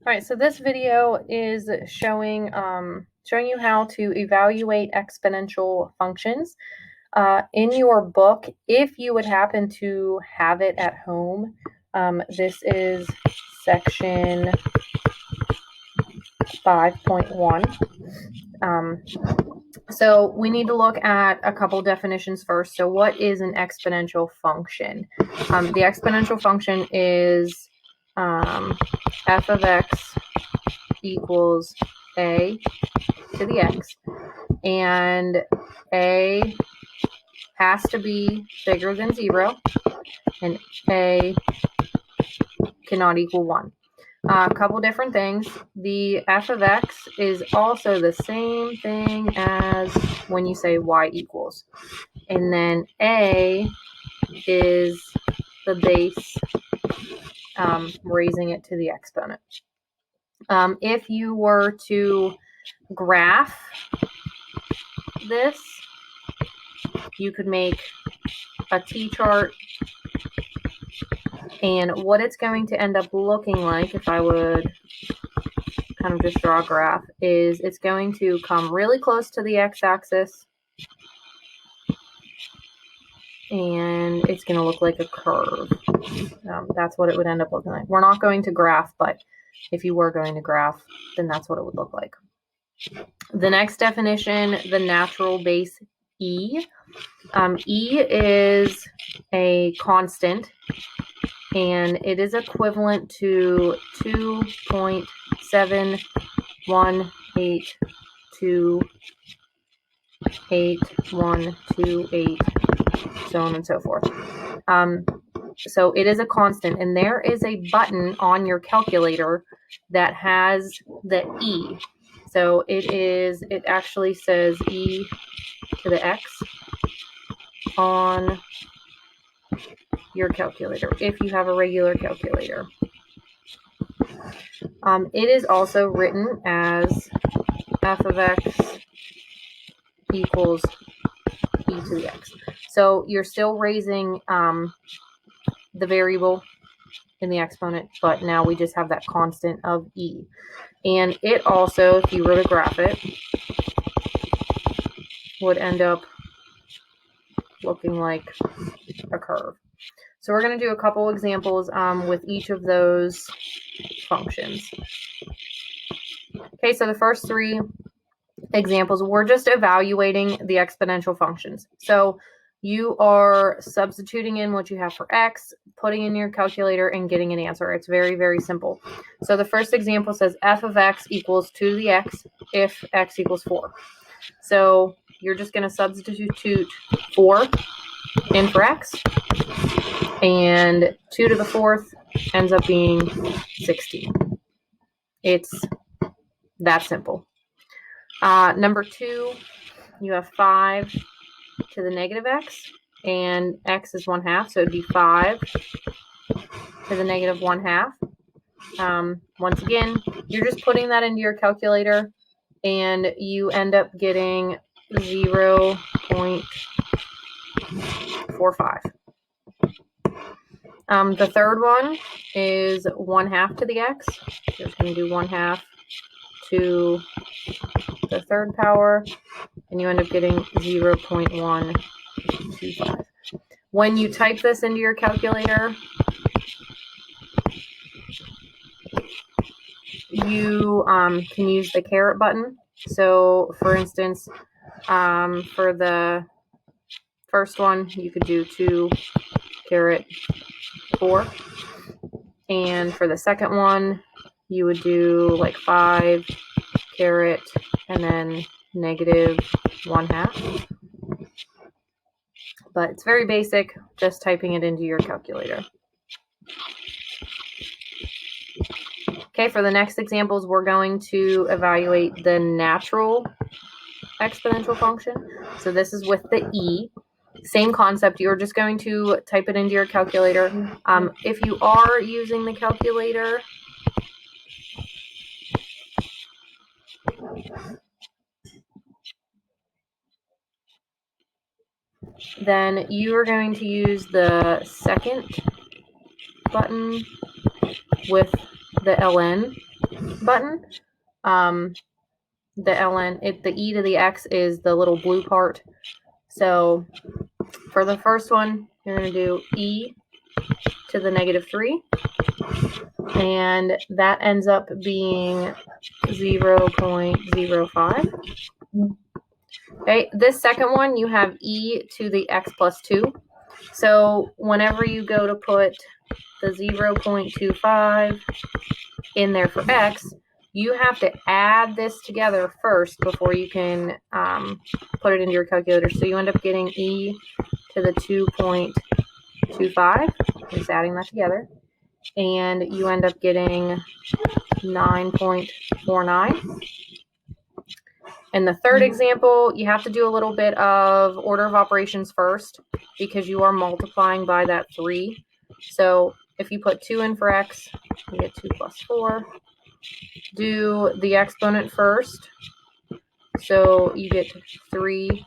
All right, so this video is showing you how to evaluate exponential functions. In your book, if you would happen to have it at home, this is section 5.1. So we need to look at a couple definitions first. So what is an exponential function? The exponential function is f of x equals a to the x, and a has to be bigger than 0, and a cannot equal 1. A couple different things. The f of x is also the same thing as when you say y equals. And then a is the base, raising it to the exponent. If you were to graph this, you could make a t-chart, and what it's going to end up looking like, if I would kind of just draw a graph, is it's going to come really close to the x-axis, and it's going to look like a curve. That's what it would end up looking like. We're not going to graph, but if you were going to graph, then that's what it would look like. The next definition, the natural base e. E is a constant, and it is equivalent to 2.71828128, so on and so forth. So it is a constant, and there is a button on your calculator that has the e. So it actually says e to the x on your calculator if you have a regular calculator. It is also written as f of x equals e to the x. So you're still raising the variable in the exponent, but now we just have that constant of e. And it also, if you were to graph it, would end up looking like a curve. So we're going to do a couple examples with each of those functions. Okay, so the first 3 examples, we're just evaluating the exponential functions. So you are substituting in what you have for x, putting in your calculator, and getting an answer. It's very, very simple. So the first example says f of x equals 2 to the x if x equals 4. So you're just going to substitute 4 in for x, and 2 to the 4th ends up being 16. It's that simple. Number 2, you have 5 to the negative x, and x is 1/2, so it'd be 5 to the negative 1/2. Once again, you're just putting that into your calculator, and you end up getting 0.45. The third one is 1/2 to the x. You're just going to do 1/2 to the third power, and you end up getting 0.125. When you type this into your calculator, you can use the caret button. So, for instance, for the first one, you could do 2 caret 4. And for the second one, you would do like 5 caret and then negative 1/2. But it's very basic, just typing it into your calculator. Okay, for the next examples, we're going to evaluate the natural exponential function. So this is with the e. Same concept. You're just going to type it into your calculator. If you are using the calculator, then you are going to use the second button with the ln, button. The ln, the e to the x is the little blue part. So for the first one, you're going to do e to the -3, and that ends up being 0.05. Okay, this second one, you have e to the x plus 2. So whenever you go to put the 0.25 in there for x, you have to add this together first before you can put it into your calculator. So you end up getting e to the 2.25, just adding that together, and you end up getting 9.49. In the third example, you have to do a little bit of order of operations first because you are multiplying by that 3. So if you put 2 in for x, you get 2 plus 4. Do the exponent first. So you get 3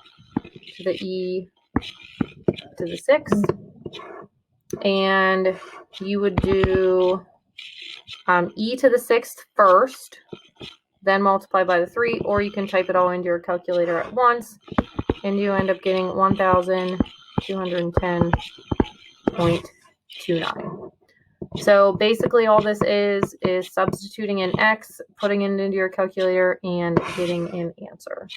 to the e to the 6th. And you would do e to the 6th first, then multiply by the 3, or you can type it all into your calculator at once, and you end up getting 1,210.29. So basically all this is substituting in x, putting it into your calculator, and getting an answer.